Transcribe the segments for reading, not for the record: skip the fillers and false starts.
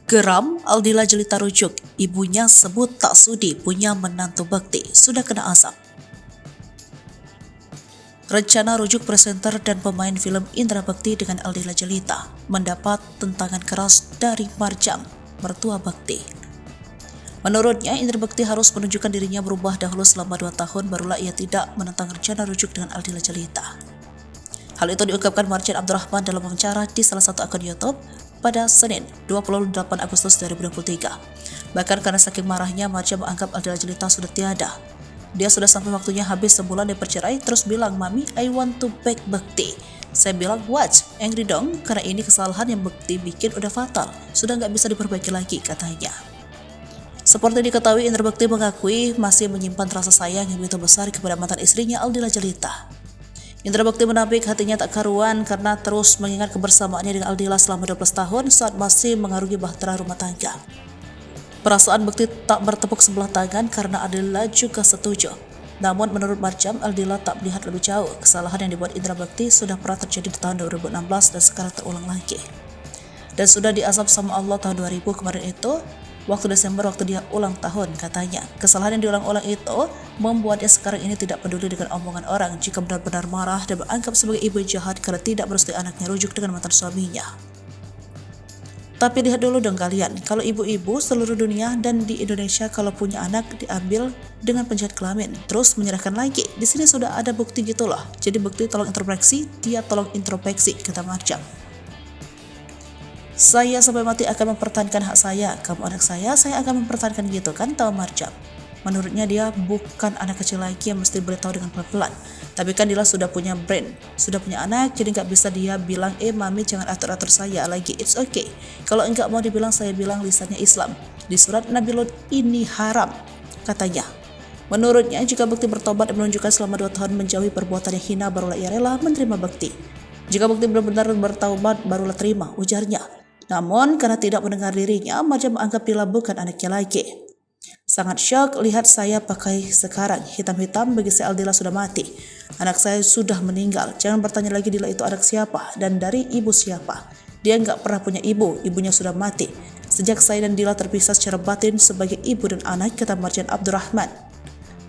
Geram, Aldila Jelita rujuk, ibunya sebut tak sudi punya menantu bakti, sudah kena azab. Rencana rujuk presenter dan pemain film Indra Bekti dengan Aldila Jelita mendapat tentangan keras dari Marjam, mertua Bekti. Menurutnya, Indra Bekti harus menunjukkan dirinya berubah dahulu selama 2 tahun barulah ia tidak menentang rencana rujuk dengan Aldila Jelita. Hal itu diungkapkan Marjan Abdurrahman dalam wawancara di salah satu akun YouTube pada Senin 28 Agustus 2023. Bahkan karena saking marahnya, Marjan menganggap Aldila Jelita sudah tiada. Dia sudah sampai waktunya habis sebulan dipercerai, terus bilang, "Mami, I want to back Bekti." Saya bilang, "What? Angry dong, karena ini kesalahan yang Bekti bikin udah fatal, sudah nggak bisa diperbaiki lagi," katanya. Seperti diketahui, Indra Bekti mengakui masih menyimpan rasa sayang yang begitu besar kepada mantan istrinya Aldila Jelita. Indra Bekti menampik hatinya tak karuan karena terus mengingat kebersamaannya dengan Aldila selama 12 tahun saat masih mengarungi bahtera rumah tangga. Perasaan Bekti tak bertepuk sebelah tangan karena Aldila juga setuju. Namun menurut Marjam, Aldila tak melihat lebih jauh. Kesalahan yang dibuat Indra Bekti sudah pernah terjadi di tahun 2016 dan sekarang terulang lagi. Dan sudah diazab sama Allah tahun 2000 kemarin itu, waktu Desember waktu dia ulang tahun katanya. Kesalahan yang diulang-ulang itu membuatnya sekarang ini tidak peduli dengan omongan orang jika benar-benar marah dan menganggap sebagai ibu jahat karena tidak merestui anaknya rujuk dengan mantan suaminya. Tapi lihat dulu dong kalian, kalau ibu-ibu seluruh dunia dan di Indonesia kalau punya anak diambil dengan penjahat kelamin, terus menyerahkan lagi. Di sini sudah ada bukti gitu loh. Jadi Bekti tolong introspeksi, dia tolong introspeksi, kata Marjam. "Saya sampai mati akan mempertahankan hak saya, kamu anak saya akan mempertahankan gitu kan," tahu Marjam. Menurutnya dia bukan anak kecil lagi yang mesti beritahu dengan pelan-pelan. Tapi kan dia sudah punya brand, sudah punya anak, jadi nggak bisa dia bilang, "Mami jangan atur-atur saya lagi, it's okay." Kalau enggak mau dibilang, saya bilang lisannya Islam. Di surat Nabi Lut ini haram, katanya. Menurutnya jika Bekti bertobat dan menunjukkan selama 2 tahun menjauhi perbuatan yang hina, barulah ia rela menerima Bekti. Jika Bekti benar-benar bertaubat, barulah terima, ujarnya. Namun karena tidak mendengar dirinya, Marjam menganggap dia bukan anaknya lagi. "Sangat syok lihat saya pakai sekarang, hitam-hitam bagi saya Aldila sudah mati. Anak saya sudah meninggal, jangan bertanya lagi Dila itu anak siapa dan dari ibu siapa. Dia nggak pernah punya ibu, ibunya sudah mati. Sejak saya dan Dila terpisah secara batin sebagai ibu dan anak," kata Marjan Abdurrahman.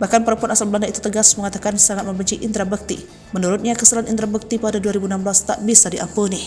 Bahkan perempuan asal Belanda itu tegas mengatakan sangat membenci Indra Bekti. Menurutnya kesalahan Indra Bekti pada 2016 tak bisa diampuni.